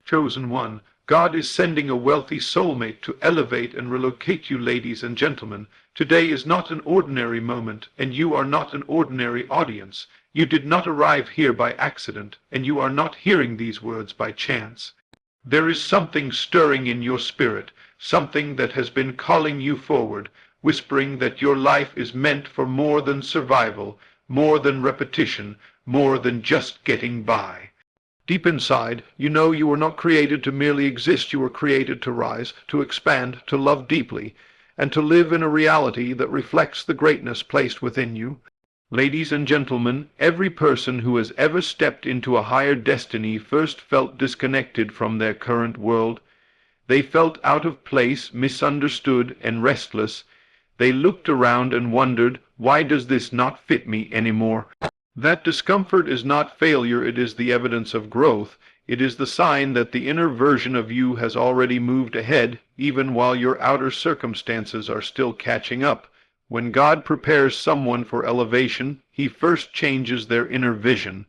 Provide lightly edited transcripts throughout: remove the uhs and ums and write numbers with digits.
Chosen one, God is sending a wealthy soulmate to elevate and relocate you, ladies and gentlemen. Today is not an ordinary moment, and you are not an ordinary audience. You did not arrive here by accident, and you are not hearing these words by chance. There is something stirring in your spirit, something that has been calling you forward, whispering that your life is meant for more than survival, more than repetition, more than just getting by. Deep inside, you know you were not created to merely exist. You were created to rise, to expand, to love deeply, and to live in a reality that reflects the greatness placed within you. Ladies and gentlemen, every person who has ever stepped into a higher destiny first felt disconnected from their current world. They felt out of place, misunderstood, and restless. They looked around and wondered, why does this not fit me anymore? That discomfort is not failure, it is the evidence of growth. It is the sign that the inner version of you has already moved ahead, even while your outer circumstances are still catching up. When God prepares someone for elevation, He first changes their inner vision.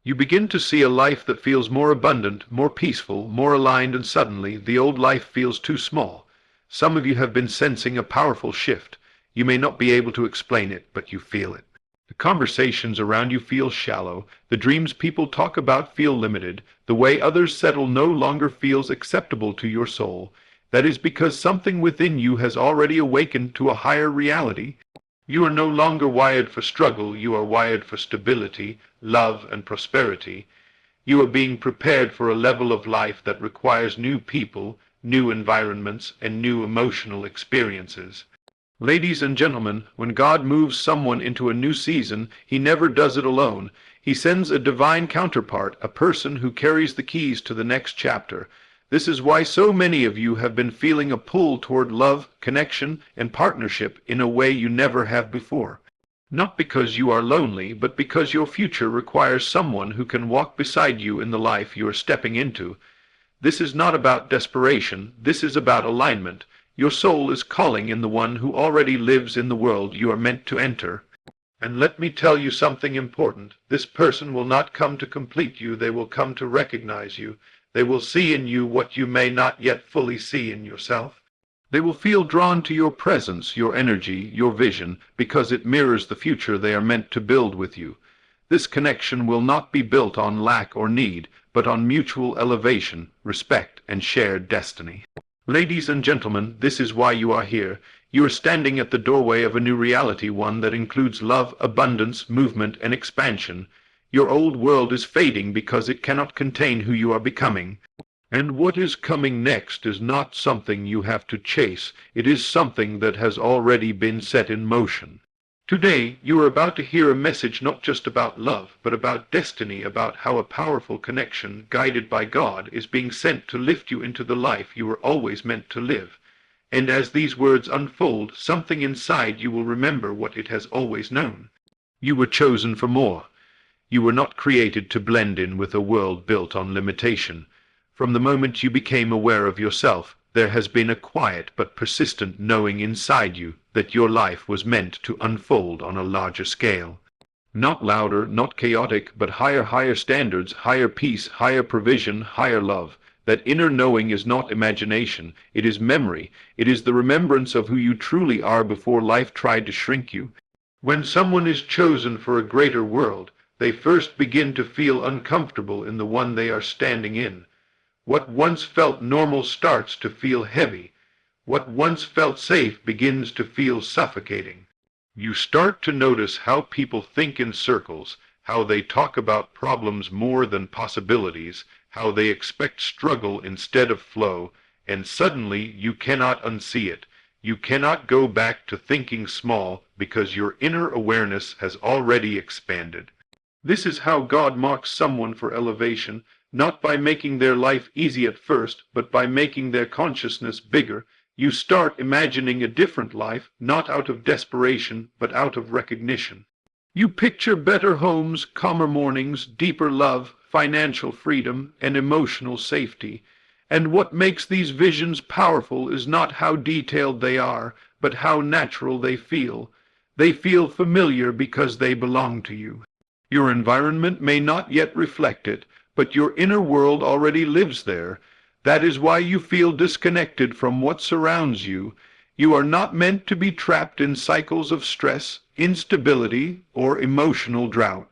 You begin to see a life that feels more abundant, more peaceful, more aligned, and suddenly the old life feels too small. Some of you have been sensing a powerful shift. You may not be able to explain it, but you feel it. The conversations around you feel shallow. The dreams people talk about feel limited. The way others settle no longer feels acceptable to your soul. That is because something within you has already awakened to a higher reality. You are no longer wired for struggle. You are wired for stability, love, and prosperity. You are being prepared for a level of life that requires new people, new environments, and new emotional experiences. Ladies and gentlemen, when God moves someone into a new season, He never does it alone. He sends a divine counterpart, a person who carries the keys to the next chapter. This is why so many of you have been feeling a pull toward love, connection, and partnership in a way you never have before. Not because you are lonely, but because your future requires someone who can walk beside you in the life you are stepping into. This is not about desperation. This is about alignment. Your soul is calling in the one who already lives in the world you are meant to enter. And let me tell you something important. This person will not come to complete you. They will come to recognize you. They will see in you what you may not yet fully see in yourself. They will feel drawn to your presence, your energy, your vision, because it mirrors the future they are meant to build with you. This connection will not be built on lack or need, but on mutual elevation, respect, and shared destiny. Ladies and gentlemen, this is why you are here. You are standing at the doorway of a new reality, one that includes love, abundance, movement, and expansion. Your old world is fading because it cannot contain who you are becoming. And what is coming next is not something you have to chase. It is something that has already been set in motion. Today, you are about to hear a message not just about love, but about destiny, about how a powerful connection, guided by God, is being sent to lift you into the life you were always meant to live. And as these words unfold, something inside you will remember what it has always known. You were chosen for more. You were not created to blend in with a world built on limitation. From the moment you became aware of yourself, there has been a quiet but persistent knowing inside you that your life was meant to unfold on a larger scale. Not louder, not chaotic, but higher standards, higher peace, higher provision, higher love. That inner knowing is not imagination, it is memory. It is the remembrance of who you truly are before life tried to shrink you. When someone is chosen for a greater world, they first begin to feel uncomfortable in the one they are standing in. What once felt normal starts to feel heavy. What once felt safe begins to feel suffocating. You start to notice how people think in circles, how they talk about problems more than possibilities, how they expect struggle instead of flow, and suddenly you cannot unsee it. You cannot go back to thinking small because your inner awareness has already expanded. This is how God marks someone for elevation, not by making their life easy at first, but by making their consciousness bigger. You start imagining a different life, not out of desperation, but out of recognition. You picture better homes, calmer mornings, deeper love, financial freedom, and emotional safety. And what makes these visions powerful is not how detailed they are, but how natural they feel. They feel familiar because they belong to you. Your environment may not yet reflect it, but your inner world already lives there. That is why you feel disconnected from what surrounds you. You are not meant to be trapped in cycles of stress, instability, or emotional drought.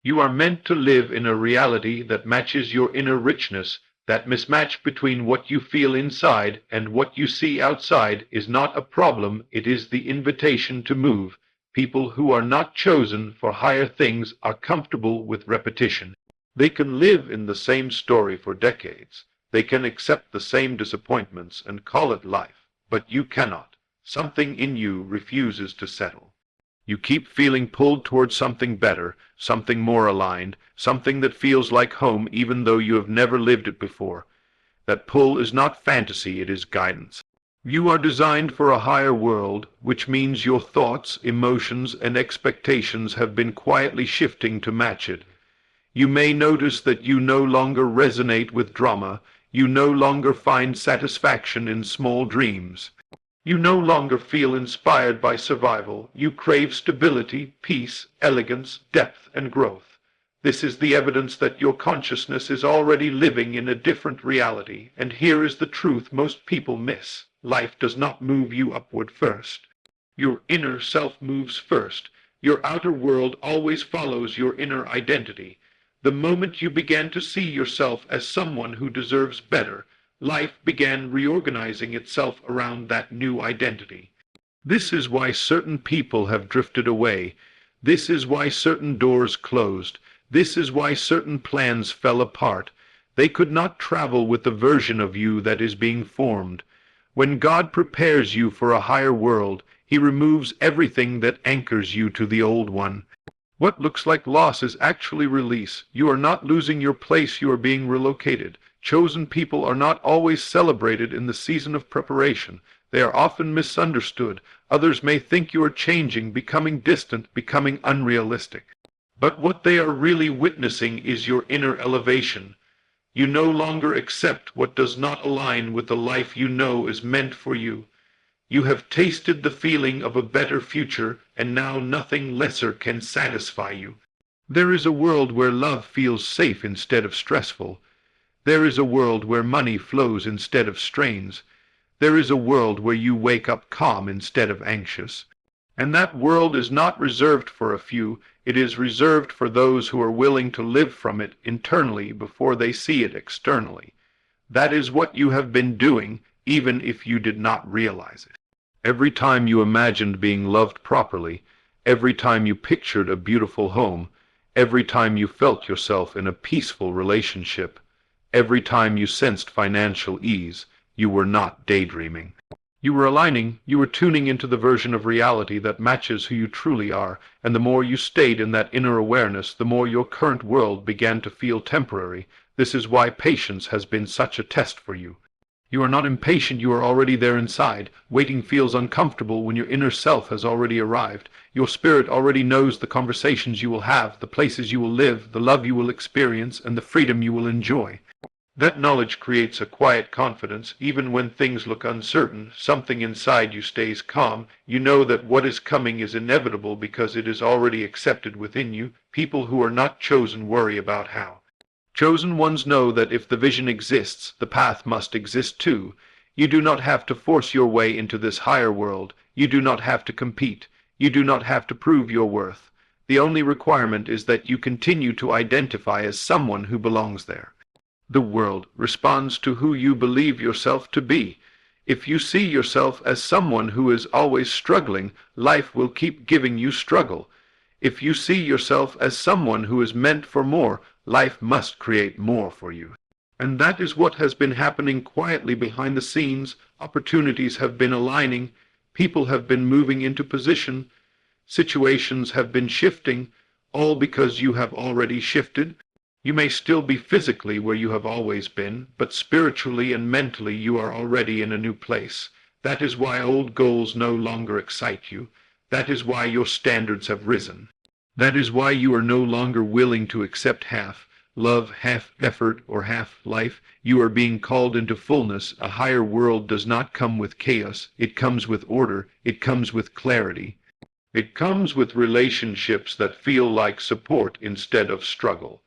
You are meant to live in a reality that matches your inner richness. That mismatch between what you feel inside and what you see outside is not a problem, it is the invitation to move. People who are not chosen for higher things are comfortable with repetition. They can live in the same story for decades. They can accept the same disappointments and call it life. But you cannot. Something in you refuses to settle. You keep feeling pulled towards something better, something more aligned, something that feels like home even though you have never lived it before. That pull is not fantasy, it is guidance. You are designed for a higher world, which means your thoughts, emotions, and expectations have been quietly shifting to match it. You may notice that you no longer resonate with drama, you no longer find satisfaction in small dreams. You no longer feel inspired by survival. You crave stability, peace, elegance, depth, and growth. This is the evidence that your consciousness is already living in a different reality, and here is the truth most people miss. Life does not move you upward first. Your inner self moves first. Your outer world always follows your inner identity. The moment you began to see yourself as someone who deserves better, life began reorganizing itself around that new identity. This is why certain people have drifted away. This is why certain doors closed. This is why certain plans fell apart. They could not travel with the version of you that is being formed. When God prepares you for a higher world, He removes everything that anchors you to the old one. What looks like loss is actually release. You are not losing your place, you are being relocated. Chosen people are not always celebrated in the season of preparation. They are often misunderstood. Others may think you are changing, becoming distant, becoming unrealistic. But what they are really witnessing is your inner elevation. You no longer accept what does not align with the life you know is meant for you. You have tasted the feeling of a better future, and now nothing lesser can satisfy you. There is a world where love feels safe instead of stressful. There is a world where money flows instead of strains. There is a world where you wake up calm instead of anxious. And that world is not reserved for a few, it is reserved for those who are willing to live from it internally before they see it externally. That is what you have been doing, even if you did not realize it. Every time you imagined being loved properly, every time you pictured a beautiful home, every time you felt yourself in a peaceful relationship, every time you sensed financial ease, you were not daydreaming. You were aligning, you were tuning into the version of reality that matches who you truly are, and the more you stayed in that inner awareness, the more your current world began to feel temporary. This is why patience has been such a test for you. You are not impatient, you are already there inside. Waiting feels uncomfortable when your inner self has already arrived. Your spirit already knows the conversations you will have, the places you will live, the love you will experience, and the freedom you will enjoy. That knowledge creates a quiet confidence. Even when things look uncertain, something inside you stays calm. You know that what is coming is inevitable because it is already accepted within you. People who are not chosen worry about how. Chosen ones know that if the vision exists, the path must exist too. You do not have to force your way into this higher world. You do not have to compete. You do not have to prove your worth. The only requirement is that you continue to identify as someone who belongs there. The world responds to who you believe yourself to be. If you see yourself as someone who is always struggling, life will keep giving you struggle. If you see yourself as someone who is meant for more, life must create more for you. And that is what has been happening quietly behind the scenes. Opportunities have been aligning, people have been moving into position, situations have been shifting, all because you have already shifted. You may still be physically where you have always been, but spiritually and mentally you are already in a new place. That is why old goals no longer excite you. That is why your standards have risen. That is why you are no longer willing to accept half love, half effort, or half life. You are being called into fullness. A higher world does not come with chaos. It comes with order. It comes with clarity. It comes with relationships that feel like support instead of struggle.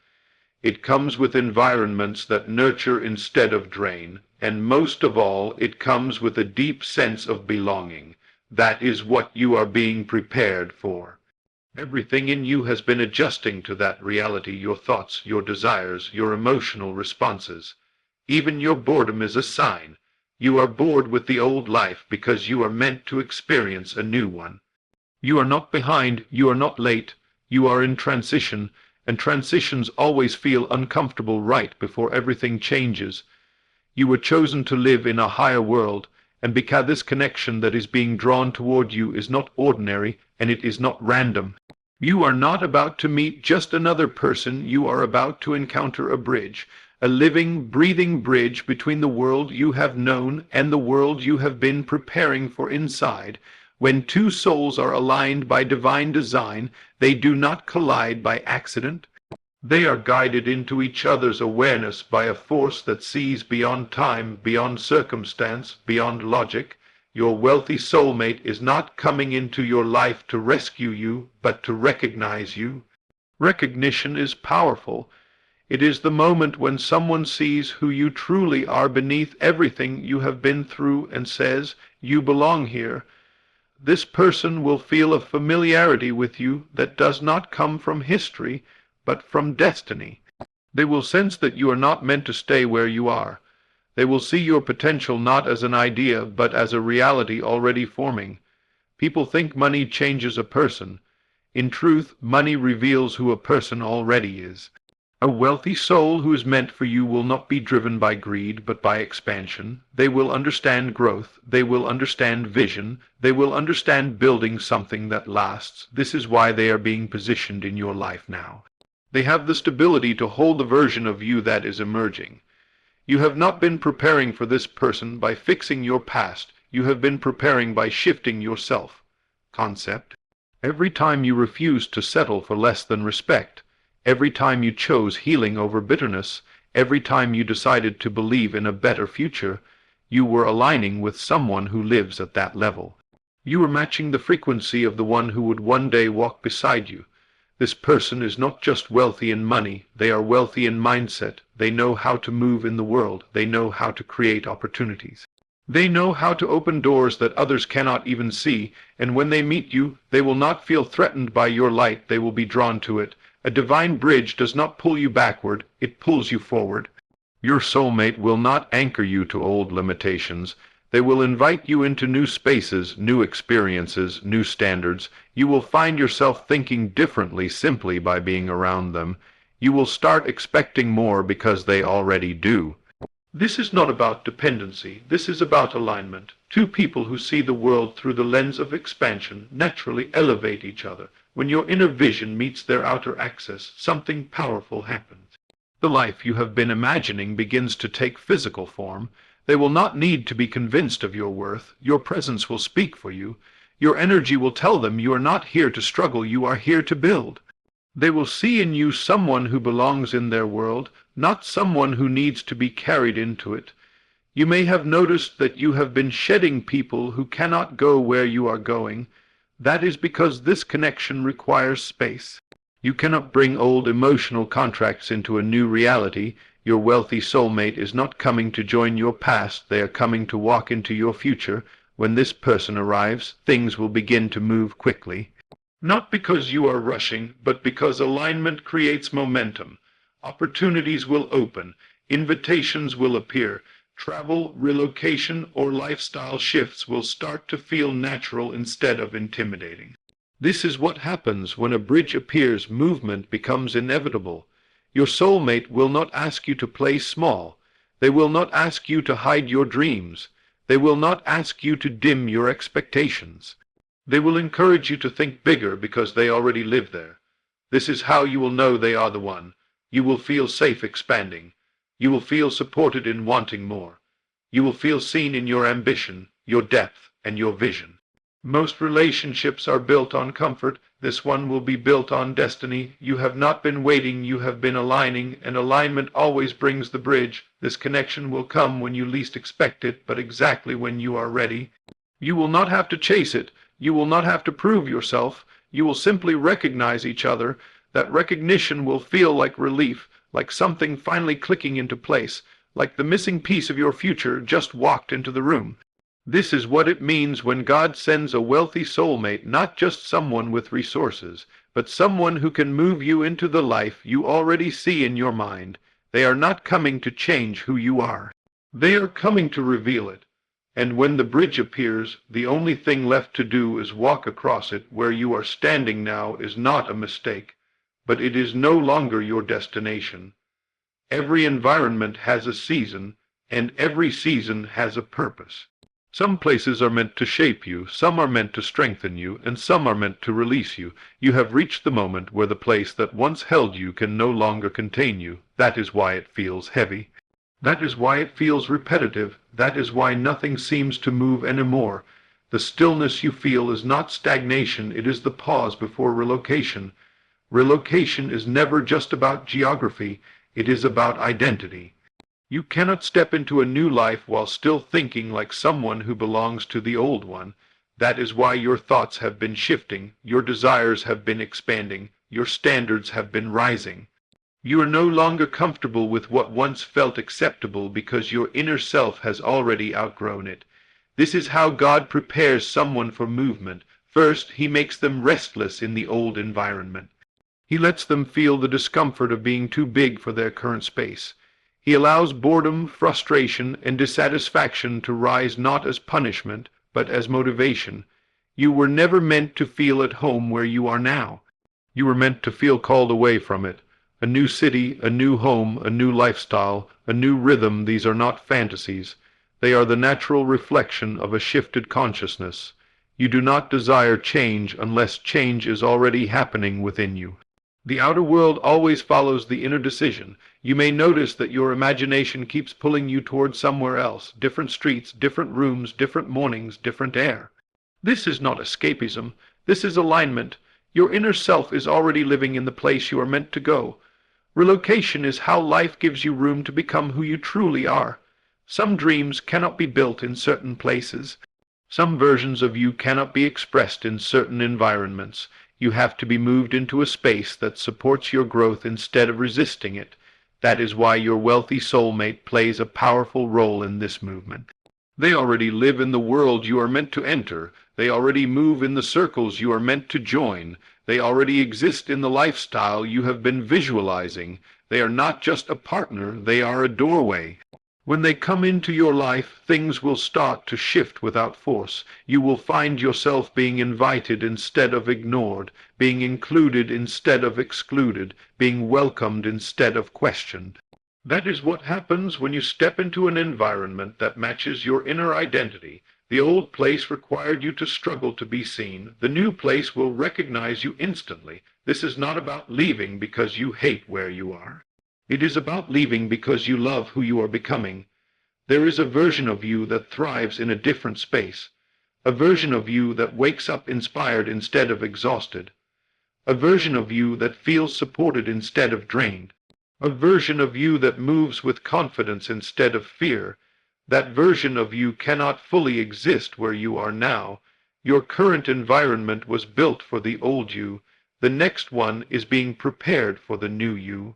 It comes with environments that nurture instead of drain, and most of all, it comes with a deep sense of belonging. That is what you are being prepared for. Everything in you has been adjusting to that reality, your thoughts, your desires, your emotional responses. Even your boredom is a sign. You are bored with the old life because you are meant to experience a new one. You are not behind, you are not late, you are in transition, and transitions always feel uncomfortable right before everything changes. You were chosen to live in a higher world, and because this connection that is being drawn toward you is not ordinary, and it is not random. You are not about to meet just another person, you are about to encounter a bridge, a living, breathing bridge between the world you have known and the world you have been preparing for inside. When two souls are aligned by divine design, they do not collide by accident. They are guided into each other's awareness by a force that sees beyond time, beyond circumstance, beyond logic. Your wealthy soulmate is not coming into your life to rescue you, but to recognize you. Recognition is powerful. It is the moment when someone sees who you truly are beneath everything you have been through and says, "You belong here." This person will feel a familiarity with you that does not come from history, but from destiny. They will sense that you are not meant to stay where you are. They will see your potential not as an idea, but as a reality already forming. People think money changes a person. In truth, money reveals who a person already is. A wealthy soul who is meant for you will not be driven by greed, but by expansion. They will understand growth. They will understand vision. They will understand building something that lasts. This is why they are being positioned in your life now. They have the stability to hold the version of you that is emerging. You have not been preparing for this person by fixing your past. You have been preparing by shifting yourself. Concept. Every time you refused to settle for less than respect, every time you chose healing over bitterness, every time you decided to believe in a better future, you were aligning with someone who lives at that level. You were matching the frequency of the one who would one day walk beside you. This person is not just wealthy in money, they are wealthy in mindset. They know how to move in the world. They know how to create opportunities. They know how to open doors that others cannot even see, and when they meet you, they will not feel threatened by your light, they will be drawn to it. A divine bridge does not pull you backward, it pulls you forward. Your soulmate will not anchor you to old limitations. They will invite you into new spaces, new experiences, new standards. You will find yourself thinking differently simply by being around them. You will start expecting more because they already do. This is not about dependency. This is about alignment. Two people who see the world through the lens of expansion naturally elevate each other. When your inner vision meets their outer access, something powerful happens. The life you have been imagining begins to take physical form. They will not need to be convinced of your worth. Your presence will speak for you. Your energy will tell them you are not here to struggle, you are here to build. They will see in you someone who belongs in their world, not someone who needs to be carried into it. You may have noticed that you have been shedding people who cannot go where you are going. That is because this connection requires space. You cannot bring old emotional contracts into a new reality. Your wealthy soulmate is not coming to join your past, they are coming to walk into your future. When this person arrives, things will begin to move quickly. Not because you are rushing, but because alignment creates momentum. Opportunities will open, invitations will appear, travel, relocation, or lifestyle shifts will start to feel natural instead of intimidating. This is what happens when a bridge appears, movement becomes inevitable. Your soulmate will not ask you to play small. They will not ask you to hide your dreams. They will not ask you to dim your expectations. They will encourage you to think bigger because they already live there. This is how you will know they are the one. You will feel safe expanding. You will feel supported in wanting more. You will feel seen in your ambition, your depth, and your vision. Most relationships are built on comfort. This one will be built on destiny. You have not been waiting, you have been aligning, and alignment always brings the bridge. This connection will come when you least expect it, but exactly when you are ready. You will not have to chase it. You will not have to prove yourself. You will simply recognize each other. That recognition will feel like relief. like something finally clicking into place, like the missing piece of your future just walked into the room. This is what it means when God sends a wealthy soulmate, not just someone with resources, but someone who can move you into the life you already see in your mind. They are not coming to change who you are. They are coming to reveal it. And when the bridge appears, the only thing left to do is walk across it. Where you are standing now is not a mistake, but it is no longer your destination. Every environment has a season, and every season has a purpose. Some places are meant to shape you, some are meant to strengthen you, and some are meant to release you. You have reached the moment where the place that once held you can no longer contain you. That is why it feels heavy. That is why it feels repetitive. That is why nothing seems to move anymore. The stillness you feel is not stagnation, it is the pause before relocation. Relocation is never just about geography, it is about identity. You cannot step into a new life while still thinking like someone who belongs to the old one. That is why your thoughts have been shifting, your desires have been expanding, your standards have been rising. You are no longer comfortable with what once felt acceptable because your inner self has already outgrown it. This is how God prepares someone for movement. First, He makes them restless in the old environment. He lets them feel the discomfort of being too big for their current space. He allows boredom, frustration, and dissatisfaction to rise not as punishment, but as motivation. You were never meant to feel at home where you are now. You were meant to feel called away from it. A new city, a new home, a new lifestyle, a new rhythm, these are not fantasies. They are the natural reflection of a shifted consciousness. You do not desire change unless change is already happening within you. The outer world always follows the inner decision. You may notice that your imagination keeps pulling you toward somewhere else, different streets, different rooms, different mornings, different air. This is not escapism. This is alignment. Your inner self is already living in the place you are meant to go. Relocation is how life gives you room to become who you truly are. Some dreams cannot be built in certain places. Some versions of you cannot be expressed in certain environments. You have to be moved into a space that supports your growth instead of resisting it. That is why your wealthy soulmate plays a powerful role in this movement. They already live in the world you are meant to enter. They already move in the circles you are meant to join. They already exist in the lifestyle you have been visualizing. They are not just a partner, they are a doorway. When they come into your life, things will start to shift without force. You will find yourself being invited instead of ignored, being included instead of excluded, being welcomed instead of questioned. That is what happens when you step into an environment that matches your inner identity. The old place required you to struggle to be seen. The new place will recognize you instantly. This is not about leaving because you hate where you are. It is about leaving because you love who you are becoming. There is a version of you that thrives in a different space, a version of you that wakes up inspired instead of exhausted, a version of you that feels supported instead of drained, a version of you that moves with confidence instead of fear. That version of you cannot fully exist where you are now. Your current environment was built for the old you. The next one is being prepared for the new you.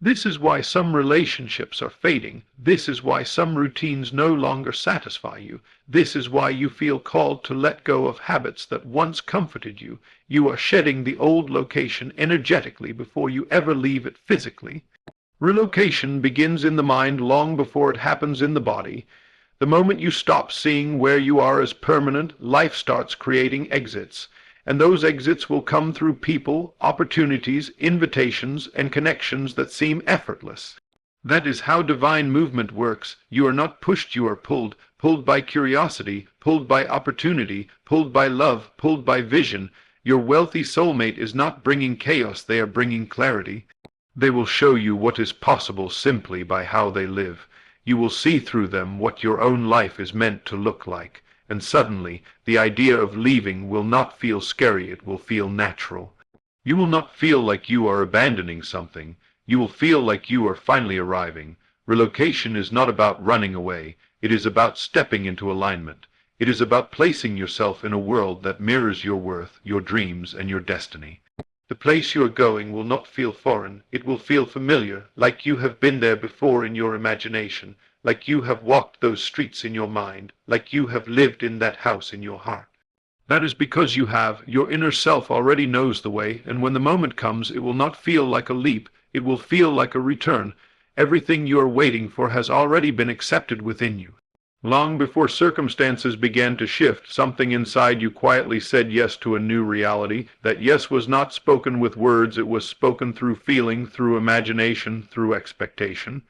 This is why some relationships are fading. This is why some routines no longer satisfy you. This is why you feel called to let go of habits that once comforted you. You are shedding the old location energetically before you ever leave it physically. Relocation begins in the mind long before it happens in the body. The moment you stop seeing where you are as permanent, life starts creating exits. And those exits will come through people, opportunities, invitations, and connections that seem effortless. That is how divine movement works. You are not pushed, you are pulled, pulled by curiosity, pulled by opportunity, pulled by love, pulled by vision. Your wealthy soulmate is not bringing chaos, they are bringing clarity. They will show you what is possible simply by how they live. You will see through them what your own life is meant to look like. And suddenly, the idea of leaving will not feel scary, it will feel natural. You will not feel like you are abandoning something. You will feel like you are finally arriving. Relocation is not about running away. It is about stepping into alignment. It is about placing yourself in a world that mirrors your worth, your dreams, and your destiny. The place you are going will not feel foreign. It will feel familiar, like you have been there before in your imagination, like you have walked those streets in your mind, like you have lived in that house in your heart. That is because you have. Your inner self already knows the way, and when the moment comes, it will not feel like a leap, it will feel like a return. Everything you are waiting for has already been accepted within you. Long before circumstances began to shift, something inside you quietly said yes to a new reality. That yes was not spoken with words, it was spoken through feeling, through imagination, through expectation.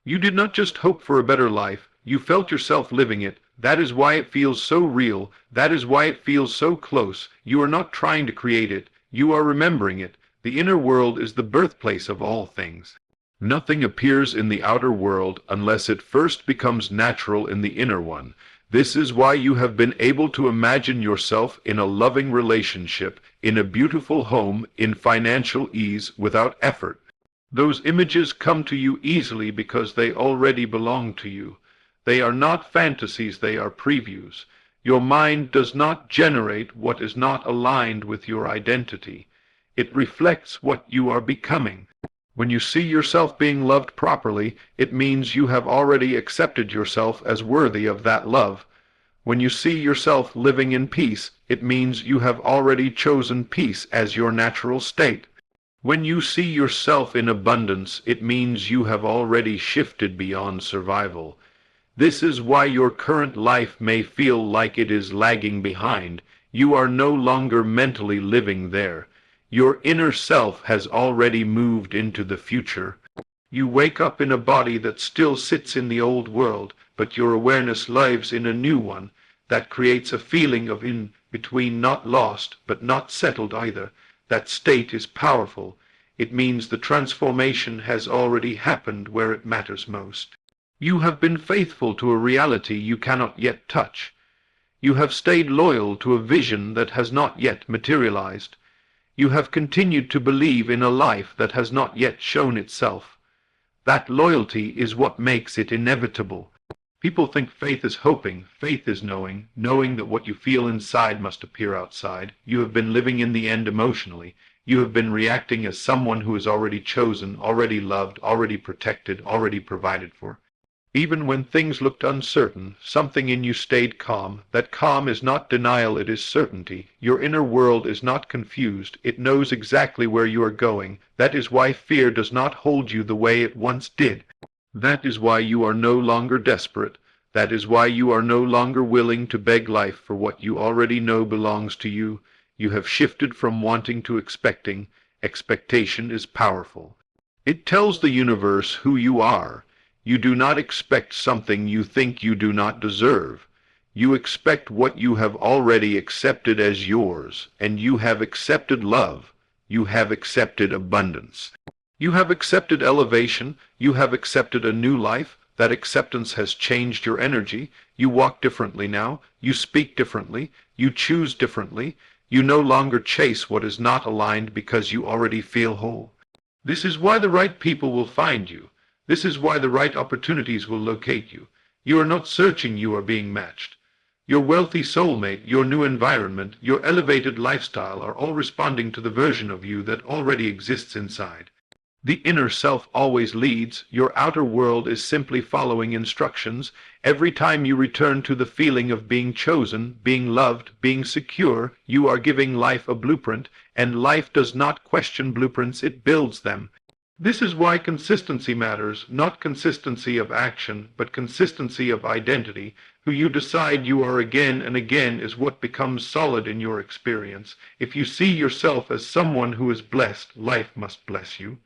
You did not just hope for a better life, you felt yourself living it. That is why it feels so real, that is why it feels so close. You are not trying to create it, you are remembering it. The inner world is the birthplace of all things. Nothing appears in the outer world unless it first becomes natural in the inner one. This is why you have been able to imagine yourself in a loving relationship, in a beautiful home, in financial ease, without effort. Those images come to you easily because they already belong to you. They are not fantasies, they are previews. Your mind does not generate what is not aligned with your identity. It reflects what you are becoming. When you see yourself being loved properly, it means you have already accepted yourself as worthy of that love. When you see yourself living in peace, it means you have already chosen peace as your natural state. When you see yourself in abundance, it means you have already shifted beyond survival. This is why your current life may feel like it is lagging behind. You are no longer mentally living there. Your inner self has already moved into the future. You wake up in a body that still sits in the old world, but your awareness lives in a new one. That creates a feeling of in between, not lost, but not settled either. That state is powerful. It means the transformation has already happened where it matters most. You have been faithful to a reality you cannot yet touch. You have stayed loyal to a vision that has not yet materialized. You have continued to believe in a life that has not yet shown itself. That loyalty is what makes it inevitable. People think faith is hoping, faith is knowing, knowing that what you feel inside must appear outside. You have been living in the end emotionally. You have been reacting as someone who is already chosen, already loved, already protected, already provided for. Even when things looked uncertain, something in you stayed calm. That calm is not denial, it is certainty. Your inner world is not confused. It knows exactly where you are going. That is why fear does not hold you the way it once did. That is why you are no longer desperate. That is why you are no longer willing to beg life for what you already know belongs to you. You have shifted from wanting to expecting. Expectation is powerful. It tells the universe who you are. You do not expect something you think you do not deserve. You expect what you have already accepted as yours, and you have accepted love. You have accepted abundance. You have accepted elevation. You have accepted a new life. That acceptance has changed your energy. You walk differently now. You speak differently. You choose differently. You no longer chase what is not aligned because you already feel whole. This is why the right people will find you. This is why the right opportunities will locate you. You are not searching, you are being matched. Your wealthy soulmate, your new environment, your elevated lifestyle are all responding to the version of you that already exists inside. The inner self always leads. Your outer world is simply following instructions. Every time you return to the feeling of being chosen, being loved, being secure, you are giving life a blueprint, and life does not question blueprints, it builds them. This is why consistency matters, not consistency of action, but consistency of identity. Who you decide you are again and again is what becomes solid in your experience. If you see yourself as someone who is blessed, life must bless you.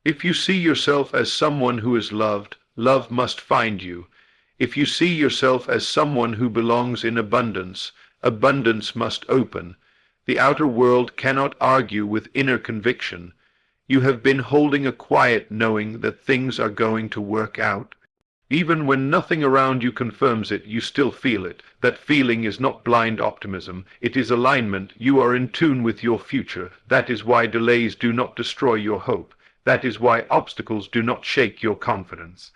If you see yourself as someone who is loved, love must find you. If you see yourself as someone who belongs in abundance, abundance must open. The outer world cannot argue with inner conviction. You have been holding a quiet knowing that things are going to work out. Even when nothing around you confirms it, you still feel it. That feeling is not blind optimism. It is alignment. You are in tune with your future. That is why delays do not destroy your hope. That is why obstacles do not shake your confidence.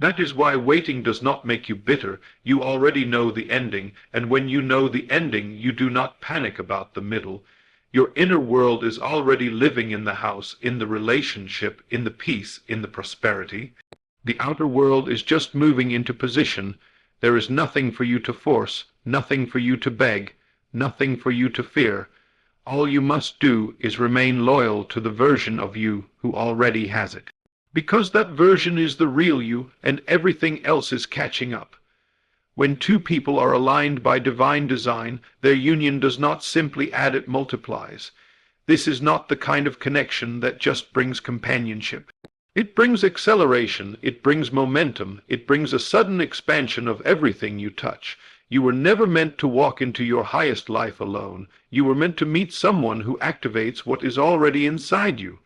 That is why waiting does not make you bitter. You already know the ending, and when you know the ending, you do not panic about the middle. Your inner world is already living in the house, in the relationship, in the peace, in the prosperity. The outer world is just moving into position. There is nothing for you to force, nothing for you to beg, nothing for you to fear. All you must do is remain loyal to the version of you who already has it. Because that version is the real you, and everything else is catching up. When two people are aligned by divine design, their union does not simply add, it multiplies. This is not the kind of connection that just brings companionship. It brings acceleration, it brings momentum, it brings a sudden expansion of everything you touch. You were never meant to walk into your highest life alone. You were meant to meet someone who activates what is already inside you.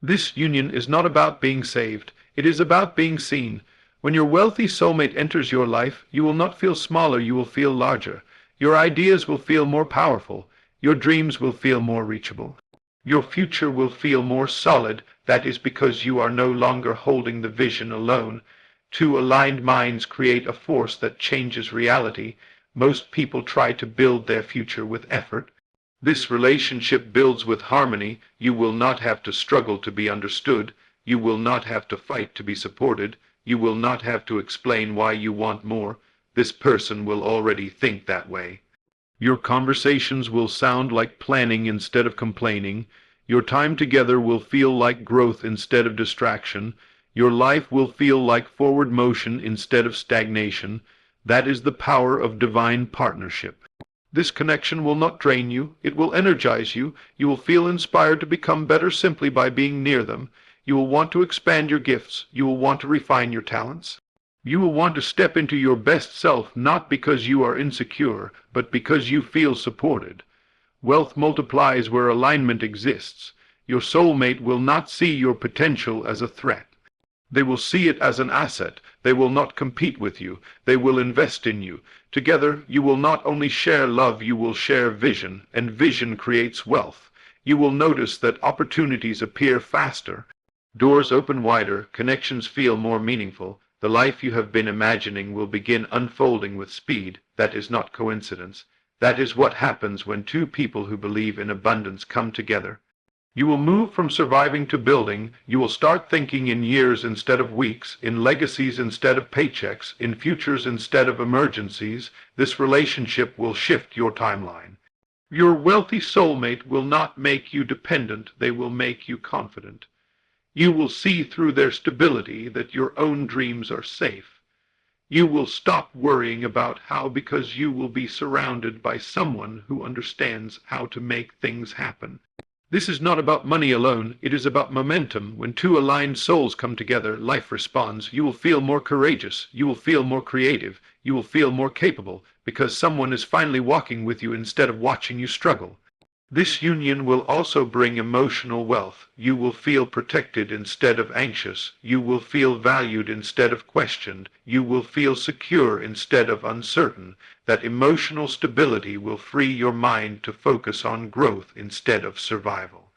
This union is not about being saved, it is about being seen. When your wealthy soulmate enters your life, you will not feel smaller, you will feel larger. Your ideas will feel more powerful. Your dreams will feel more reachable. Your future will feel more solid. That is because you are no longer holding the vision alone. Two aligned minds create a force that changes reality. Most people try to build their future with effort. This relationship builds with harmony. You will not have to struggle to be understood. You will not have to fight to be supported. You will not have to explain why you want more. This person will already think that way. Your conversations will sound like planning instead of complaining. Your time together will feel like growth instead of distraction. Your life will feel like forward motion instead of stagnation. That is the power of divine partnership. This connection will not drain you. It will energize you. You will feel inspired to become better simply by being near them. You will want to expand your gifts. You will want to refine your talents. You will want to step into your best self, not because you are insecure, but because you feel supported. Wealth multiplies where alignment exists. Your soulmate will not see your potential as a threat. They will see it as an asset. They will not compete with you. They will invest in you. Together, you will not only share love, you will share vision, and vision creates wealth. You will notice that opportunities appear faster. Doors open wider, connections feel more meaningful. The life you have been imagining will begin unfolding with speed. That is not coincidence. That is what happens when two people who believe in abundance come together. You will move from surviving to building. You will start thinking in years instead of weeks, in legacies instead of paychecks, in futures instead of emergencies. This relationship will shift your timeline. Your wealthy soulmate will not make you dependent. They will make you confident. You will see through their stability that your own dreams are safe. You will stop worrying about how, because you will be surrounded by someone who understands how to make things happen. This is not about money alone. It is about momentum. When two aligned souls come together, life responds. You will feel more courageous. You will feel more creative. You will feel more capable because someone is finally walking with you instead of watching you struggle. This union will also bring emotional wealth. You will feel protected instead of anxious. You will feel valued instead of questioned. You will feel secure instead of uncertain. That emotional stability will free your mind to focus on growth instead of survival.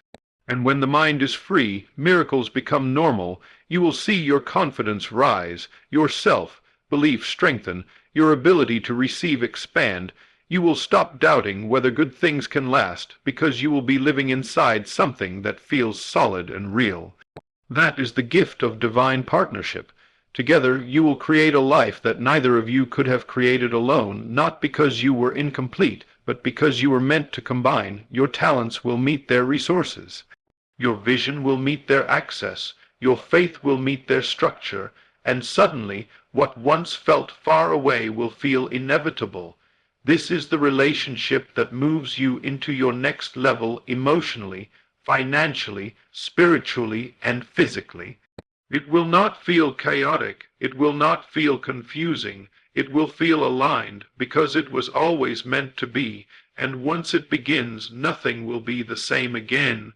And when the mind is free, miracles become normal. You will see your confidence rise, your self-belief strengthen, your ability to receive expand. You will stop doubting whether good things can last, because you will be living inside something that feels solid and real. That is the gift of divine partnership. Together you will create a life that neither of you could have created alone, not because you were incomplete, but because you were meant to combine. Your talents will meet their resources. Your vision will meet their access. Your faith will meet their structure. And suddenly, what once felt far away will feel inevitable. This is the relationship that moves you into your next level emotionally, financially, spiritually, and physically. It will not feel chaotic. It will not feel confusing. It will feel aligned because it was always meant to be. And once it begins, nothing will be the same again.